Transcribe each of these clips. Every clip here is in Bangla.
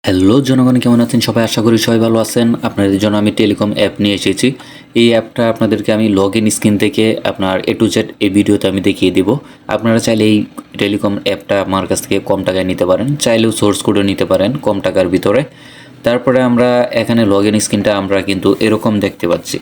হ্যালো জনগণ, কেমন আছেন সবাই? আশা করি সবাই ভালো আছেন। আপনাদের জন্য আমি টেলিকম অ্যাপ নিয়ে এসেছি। এই অ্যাপটা আপনাদেরকে আমি লগ ইন স্ক্রিন থেকে আপনার A to Z এই ভিডিওতে আমি দেখিয়ে দিব। আপনারা চাইলে এই টেলিকম অ্যাপটা আমার কাছ থেকে কম টাকায় নিতে পারেন, চাইলেও সোর্স কোডও নিতে পারেন কম টাকার ভিতরে। তারপরে আমরা এখানে লগ ইন স্ক্রিনটা আমরা কিন্তু এরকম দেখতে পাচ্ছি।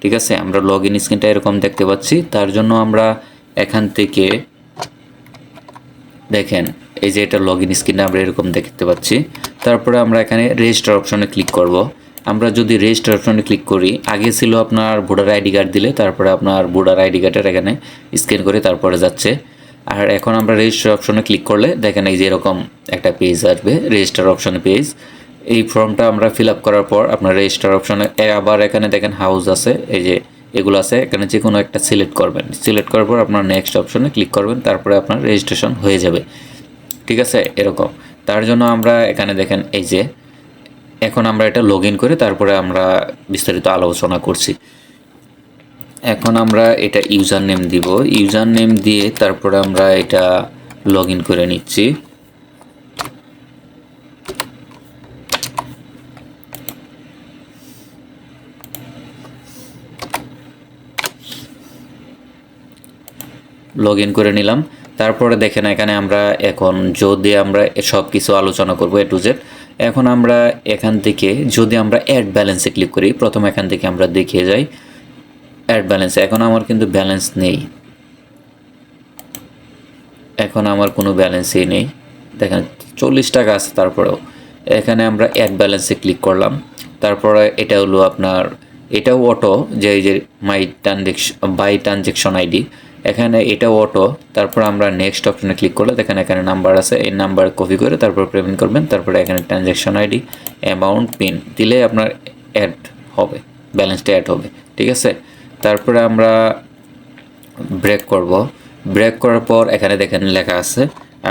ঠিক আছে, আমরা লগ ইন স্ক্রিনটা এরকম দেখতে পাচ্ছি। তার জন্য আমরা এখান থেকে দেখেন, এই যে এটা লগ ইন স্ক্রিনে আমরা এরকম দেখতে পাচ্ছি। তারপরে আমরা এখানে রেজিস্টার অপশনে ক্লিক করব। আমরা যদি রেজিস্টার অপশনে ক্লিক করি, আগে ছিল আপনার ভোটার আইডি কার্ড দিলে তারপরে আপনার ভোটার আইডি কার্ডের এখানে স্ক্যান করে তারপরে যাচ্ছে। আর এখন আমরা রেজিস্টার অপশনে ক্লিক করলে দেখেন এই যে এরকম একটা পেজ আসবে, রেজিস্টার অপশনে পেজ। এই ফর্মটা আমরা ফিল আপ করার পর আপনার রেজিস্টার অপশনে আবার এখানে দেখেন হাউস আছে, এই যে এগুলো আছে, এখানে যে কোনো একটা সিলেক্ট করবেন। সিলেক্ট করার পর আপনার নেক্সট অপশনে ক্লিক করবেন, তারপরে আপনার রেজিস্ট্রেশন হয়ে যাবে। ঠিক আছে, এরকম। তার জন্য আমরা এখানে দেখেন এই যে এখন আমরা এটা লগ ইন করে তারপরে আমরা বিস্তারিত আলোচনা করছি। এখন আমরা এটা ইউজার নেম দিব, ইউজার নেম দিয়ে তারপরে আমরা এটা লগ ইন করে নিচ্ছি। লগ ইন করে নিলাম। তারপরে দেখেন এখানে আমরা এখন যদি আমরা সব কিছু আলোচনা করব A to Z। এখন আমরা এখান থেকে যদি আমরা অ্যাড ব্যালেন্সে ক্লিক করি, প্রথম এখান থেকে আমরা দেখিয়ে যাই অ্যাড ব্যালেন্সে। এখন আমার কিন্তু ব্যালেন্স নেই, এখন আমার কোনো ব্যালেন্সই নেই। দেখেন 40 টাকা আছে। তারপরেও এখানে আমরা অ্যাড ব্যালেন্সে ক্লিক করলাম। তারপরে এটা হলো আপনার, এটাও অটো, যে এই যে বাই ট্রানজেকশন আইডি, এখানে এটাও অটো। তারপর আমরা নেক্সট অপশনে ক্লিক করলে দেখেন এখানে নাম্বার আছে, এই নাম্বার কপি করে তারপর পেমেন্ট করবেন। তারপরে এখানে ট্রানজেকশন আইডি, অ্যামাউন্ট, পিন দিলে আপনার অ্যাড হবে, ব্যালেন্সটা অ্যাড হবে। ঠিক আছে, তারপরে আমরা ব্রেক করব। ব্রেক করার পর এখানে দেখেন লেখা আছে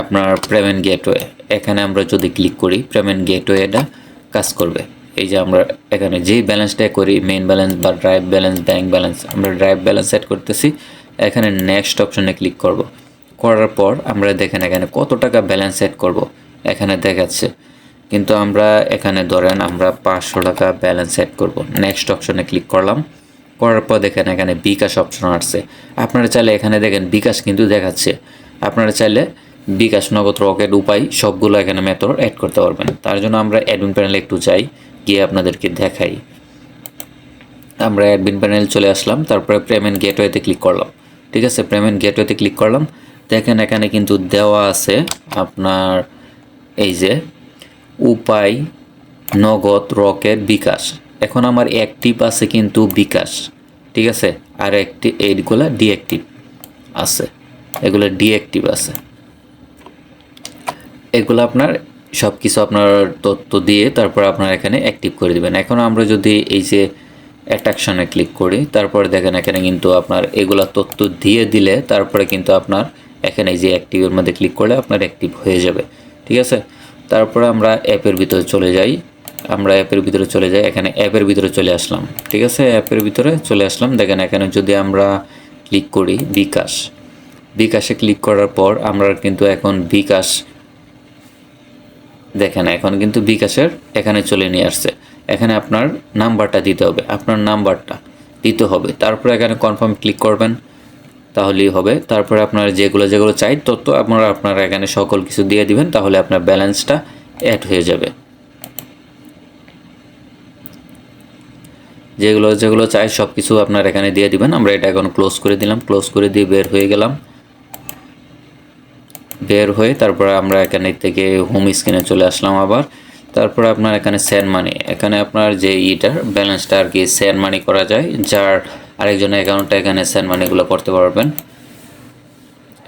আপনার পেমেন্ট গেটওয়ে। এখানে আমরা যদি ক্লিক করি পেমেন্ট গেটওয়েটা কাজ করবে। এই যে আমরা এখানে যেই ব্যালেন্সটা করি, মেইন ব্যালেন্স বা ড্রাইভ ব্যালেন্স, ব্যাঙ্ক ব্যালেন্স, আমরা ড্রাইভ ব্যালেন্স সেট করতেছি। এখানে নেক্সট অপশনে ক্লিক করব। করার পর আমরা দেখেন এখানে কত টাকা ব্যালেন্স সেট করব এখানে দেখাচ্ছে, কিন্তু আমরা এখানে ধরেন আমরা 500 টাকা ব্যালেন্স সেট করব। নেক্সট অপশনে ক্লিক করলাম। করার পর দেখেন এখানে বিকাশ অপশন আসছে। আপনারা চাইলে এখানে দেখেন বিকাশ কিন্তু দেখাচ্ছে, আপনারা চাইলে বিকাশ, নগদ, রকেট, উপায় সবগুলো এখানে মেথড অ্যাড করতে পারবেন। তার জন্য আমরা অ্যাডমিন প্যানেলে একটু যাই, গিয়ে আপনাদেরকে দেখাই। আমরা অ্যাডমিন প্যানেল চলে আসলাম, তারপরে পেমেন্ট গেটওয়েতে ক্লিক করলাম। ঠিক আছে, পেমেন্ট গেটওয়েতে ক্লিক করলাম। দেখেন এখানে কিন্তু দেওয়া আছে আপনার এই যে উপায়, নগদ, রকেট, বিকাশ। এখন আমার অ্যাক্টিভ আছে কিন্তু বিকাশ। ঠিক আছে, আর এইগুলো ডিঅ্যাক্টিভ আছে, এগুলো ডিঅ্যাক্টিভ আছে। এগুলো আপনার সব কিছু আপনার তথ্য দিয়ে তারপর আপনার এখানে অ্যাক্টিভ করে দেবেন। এখন আমরা যদি এই যে অ্যাট্রাকশনে ক্লিক করি, তারপরে দেখেন এখানে কিন্তু আপনার এগুলা তথ্য দিয়ে দিলে তারপরে কিন্তু আপনার এখানে এই যে অ্যাক্টিভের মধ্যে ক্লিক করলে আপনার অ্যাক্টিভ হয়ে যাবে। ঠিক আছে, তারপরে আমরা অ্যাপের ভিতরে চলে যাই। এখানে অ্যাপের ভিতরে চলে আসলাম। ঠিক আছে, অ্যাপের ভিতরে চলে আসলাম। দেখেন এখানে যদি আমরা ক্লিক করি বিকাশে ক্লিক করার পর আমরা কিন্তু এখন বিকাশ, দেখেন এখন কিন্তু বিকাশের এখানে চলে নিয়ে আসছে। এখানে আপনার নাম্বারটা দিতে হবে, তারপরে এখানে কনফার্ম ক্লিক করবেন, তাহলেই হবে। তারপরে আপনার যেগুলো চাই তথ্য আপনারা এখানে সকল কিছু দিয়ে দিবেন, তাহলে আপনার ব্যালেন্সটা অ্যাড হয়ে যাবে। যেগুলো চাই সব কিছু আপনার এখানে দিয়ে দিবেন। আমরা এটা এখন ক্লোজ করে দিলাম, ক্লোজ করে দিয়ে বের হয়ে গেলাম। বের হয়ে তারপরে আমরা এখানে থেকে হোম স্ক্রিনে চলে আসলাম আবার। তারপরে আপনার এখানে সেন্ড মানি, এখানে আপনার যে ইটার ব্যালেন্সটা আর কি সেন্ড মানি করা যায়, যার আরেকজনের অ্যাকাউন্টে এখানে সেন্ড মানিগুলো করতে পারবেন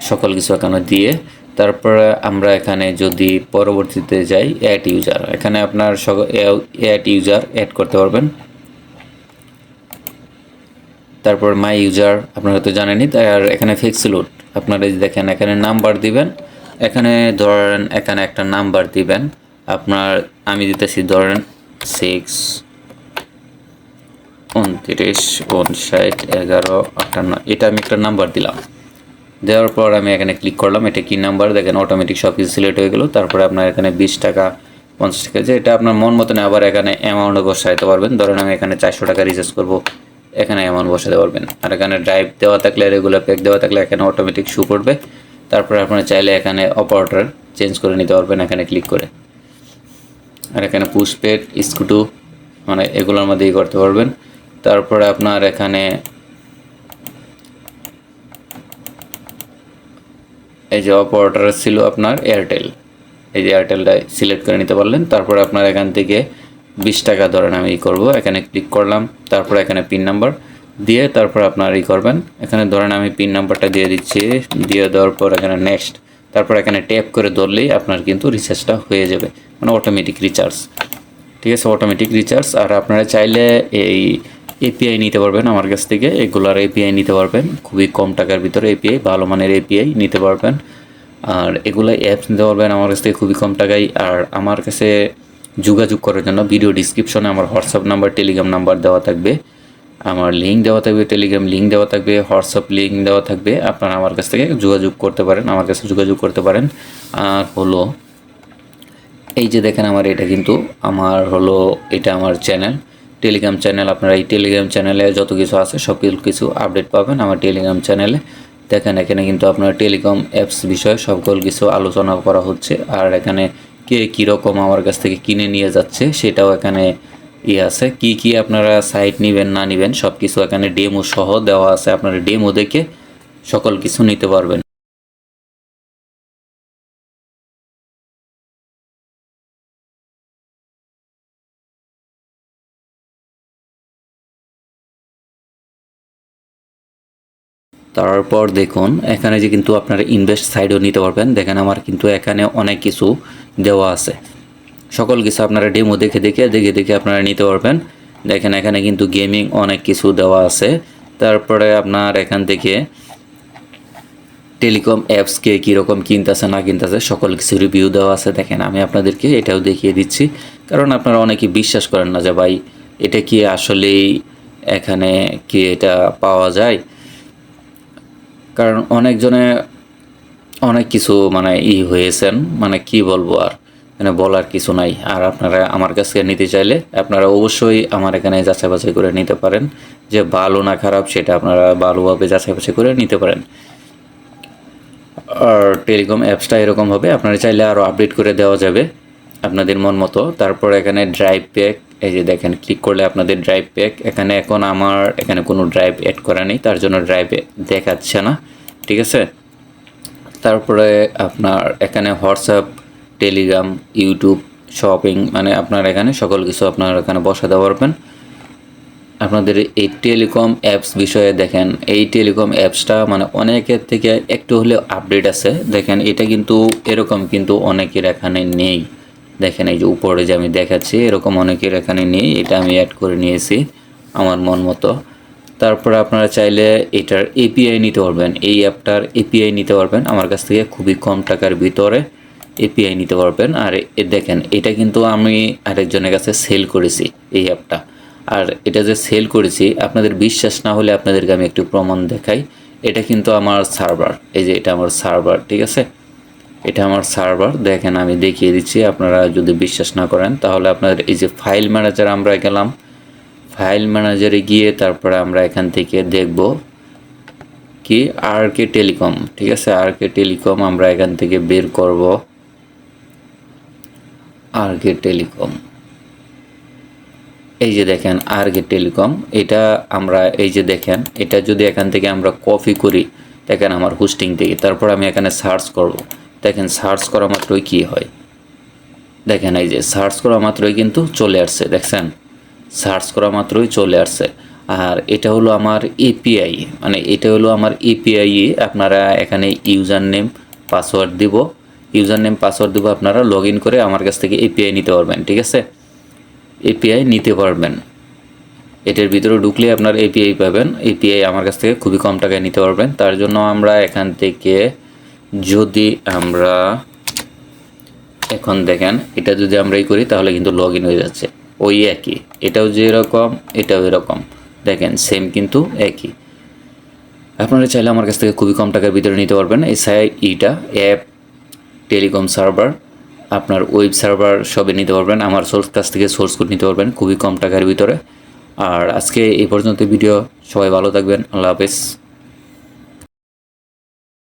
সকল কিছু এখানে দিয়ে। তারপরে আমরা এখানে যদি পরবর্তীতে যাই অ্যাড ইউজার, এখানে আপনার অ্যাড ইউজার অ্যাড করতে পারবেন। তারপর মাই ইউজার আপনারা তো জানেনই। আর এখানে ফিক্সিলুট আপনারা দেখেন এখানে নাম্বার দিবেন, এখানে ধরেন এখানে একটা নাম্বার দিবেন আপনার, আমি দিতেছি ধরেন 6 29 59 11 58, এটা আমি একটা নাম্বার দিলাম। দেওয়ার পর আমি এখানে ক্লিক করলাম, এটা কি নাম্বার দেখেন অটোমেটিক সব কিছু সিলেক্ট হয়ে গেল। তারপরে আপনার এখানে 20 টাকা 50 টাকা, যে এটা আপনার মন মতন আবার এখানে অ্যামাউন্টও বসাইতে পারবেন। ধরেন আমি এখানে 400 টাকা রিচার্জ করব, এখানে অ্যামাউন্ট বসাতে পারবেন। আর এখানে ড্রাইভ দেওয়া থাকলে, রেগুলার প্যাক দেওয়া থাকলে এখানে অটোমেটিক শো করবে। তারপরে আপনারা চাইলে এখানে অপারেটর চেঞ্জ করে নিতে পারবেন এখানে ক্লিক করে। আর এখানে পুশপেড, স্কুটু মানে এগুলোর মধ্যেই করতে পারবেন। তারপরে আপনার এখানে এই যে অপারেটর ছিল আপনার এয়ারটেল, এই যে এয়ারটেলটা সিলেক্ট করে নিতে পারলেন। তারপরে আপনার এখান থেকে 20 টাকা ধরেন আমি করব, এখানে ক্লিক করলাম। তারপরে এখানে পিন নাম্বার দিয়ে তারপর আপনার করবেন। এখানে ধরেন আমি পিন নাম্বারটা দিয়ে দিচ্ছি, দিয়ে দেওয়ার পর এখানে নেক্সট, তারপর এখানে ট্যাপ করে ধরলেই আপনার কিন্তু রিচার্জটা হয়ে যাবে, মানে অটোমেটিক রিচার্জ। ঠিক আছে, অটোমেটিক রিচার্জ। আর আপনারা চাইলে এই এপিআই নিতে পারবেন আমার কাছ থেকে, এগুলার এপিআই নিতে পারবেন খুবই কম টাকার ভিতরে। এপিআই ভালো মানের এপিআই নিতে পারবেন, আর এগুলো অ্যাপস নিতে পারবেন আমার কাছ থেকে খুবই কম টাকায়। আর আমার কাছে যোগাযোগ করার জন্য ভিডিও ডিসক্রিপশনে আমার হোয়াটসঅ্যাপ নাম্বার, টেলিগ্রাম নাম্বার দেওয়া থাকবে, আমার লিঙ্ক দেওয়া থাকবে, টেলিগ্রাম লিঙ্ক দেওয়া থাকবে, হোয়াটসঅ্যাপ লিঙ্ক দেওয়া থাকবে। আপনারা আমার কাছ থেকে যোগাযোগ করতে পারেন, আমার কাছে যোগাযোগ করতে পারেন। আর হলো এই যে দেখেন আমার এটা কিন্তু আমার হলো এটা আমার চ্যানেল, টেলিগ্রাম চ্যানেল। আপনারা এই টেলিগ্রাম চ্যানেলে যত কিছু আছে সব কিছু আপডেট পাবেন আমার টেলিগ্রাম চ্যানেলে। দেখেন এখানে কিন্তু আপনার টেলিকম অ্যাপস বিষয়ে সকল কিছু আলোচনা করা হচ্ছে। আর এখানে কে কীরকম আমার কাছ থেকে কিনে নিয়ে যাচ্ছে সেটাও এখানে আছে। কি আপনারা সাইট নেবেন না নেবেন সব কিছু এখানে ডেমো সহ দেওয়া আছে, আপনারা ডেমো দেখে সকল কিছু নিতে পারবেন। তারপর দেখুন এখানে যে কিন্তু আপনারা ইনভেস্ট সাইডও নিতে পারবেন। দেখেন আমার কিন্তু এখানে অনেক কিছু দেওয়া আছে, সকল কিছু আপনারা ডেমো দেখে দেখে আপনারা নিতে পারবেন। দেখেন এখানে কিন্তু গেমিং অনেক কিছু দেওয়া আছে। তারপরে আপনার এখান থেকে টেলিকম অ্যাপসকে কীরকম কিনতেছে না কিনতেছে সকল কিছু রিভিউ দেওয়া আছে। দেখেন আমি আপনাদেরকে এটাও দেখিয়ে দিচ্ছি, কারণ আপনারা অনেকেই বিশ্বাস করেন না যে ভাই এটা কি আসলেই এখানে কি এটা পাওয়া যায়। কারণ অনেকজনে অনেক কিছু মানে হয়েছেন, মানে কি বলবো আর, মানে বলার কিছু নাই। আর আপনারা আমার কাছে নিতে চাইলে আপনারা অবশ্যই আমার এখানে যাচাই বাছাই করে নিতে পারেন, যে ভালো না খারাপ সেটা আপনারা ভালোভাবে যাচাই বাছাই করে নিতে পারেন। আর টেলিকম অ্যাপসটা এরকম হবে, আপনারা চাইলে আরও আপডেট করে দেওয়া যাবে আপনাদের মন মতো। তারপর এখানে ড্রাইভ প্যাক, এই যে দেখেন ক্লিক করলে আপনাদের ড্রাইভ প্যাক, এখানে এখন আমার এখানে কোনো ড্রাইভ অ্যাড করা নেই, তার জন্য ড্রাইভ দেখাচ্ছে না। ঠিক আছে, তারপরে আপনার এখানে হোয়াটসঅ্যাপ, টেলিগ্রাম, ইউটিউব, শপিং, মানে আপনার এখানে সকল কিছু আপনার এখানে বসাতে পারবেন। আপনাদের এই টেলিকম অ্যাপস বিষয়ে দেখেন, এই টেলিকম অ্যাপসটা মানে অনেকের থেকে একটু হলেও আপডেট আছে। দেখেন এটা কিন্তু এরকম কিন্তু অনেকের এখানে নেই। দেখেন এই যে উপরে যে আমি দেখাচ্ছি এরকম অনেকের এখানে নেই, এটা আমি অ্যাড করে নিয়েছি আমার মন মতো। তারপরে আপনারা চাইলে এটার এপিআই নিতে পারবেন, এই অ্যাপটার এপিআই নিতে পারবেন আমার কাছ থেকে খুবই কম টাকার ভিতরে এপিআই নিতে পারবেন। আর দেখেন এটা কিন্তু আমি আরেকজনের কাছে সেল করেছি এই অ্যাপটা। আর এটা যে সেল করেছি আপনাদের বিশ্বাস না হলে আপনাদেরকে আমি একটু প্রমাণ দেখাই। এটা কিন্তু আমার সার্ভার, এই যে এটা আমার সার্ভার। ঠিক আছে, এটা আমার সার্ভার। দেখেন আমি দেখিয়ে দিচ্ছি, আপনারা যদি বিশ্বাস না করেন তাহলে আপনাদের এই যে ফাইল ম্যানেজার, আমরা গেলাম ফাইল ম্যানেজারে গিয়ে তারপরে আমরা এখান থেকে দেখব কি আরকে টেলিকম। ঠিক আছে, আরকে টেলিকম আমরা এখান থেকে বের করব, আরকে টেলিকম। এই যে দেখেন আরকে টেলিকম, এটা আমরা এই যে দেখেন এটা যদি এখান থেকে আমরা কপি করি, দেখেন আমার হোস্টিং থেকে, তারপর আমি এখানে সার্চ করব। দেখেন সার্চ করা মাত্রই কি হয়, দেখেন এই যে সার্চ করা মাত্রই কিন্তু চলে আসছে। দেখছেন সার্চ করা মাত্রই চলে আসছে। আর এটা হলো আমার এপিআই, মানে এটা হলো আমার এপিআই। আপনারা এখানে ইউজার নেম পাসওয়ার্ড দিব, ইউজার নেম পাসওয়ার্ড দিব, আপনারা লগ ইন করে আমার কাছ থেকে এপিআই নিতে পারবেন। ঠিক আছে, এপিআই নিতে পারবেন, এটার ভিতরে ঢুকলে আপনার এপিআই পাবেন। এপিআই আমার কাছ থেকে খুবই কম টাকায় নিতে পারবেন। তার জন্য আমরা এখান থেকে যদি আমরা এখন দেখেন এটা যদি আমরা করি তাহলে কিন্তু লগ ইন হয়ে যাচ্ছে ওই একই, এটাও যেরকম এটাও এরকম, দেখেন সেম কিন্তু একই। আপনারা চাইলে আমার কাছ থেকে খুবই কম টাকার ভিতরে নিতে পারবেন। এই ইটা অ্যাপ টেলিকম সার্ভার আপনার ওয়েব সার্ভার সবে নিতে পারবেন। আমার সোর্স কাছ থেকে সোর্স কোড নিতে পারবেন খুবই কম টাকার ভিতরে। আর আজকে এই পর্যন্ত ভিডিও, সবাই ভালো থাকবেন, আল্লাহ হাফেজ।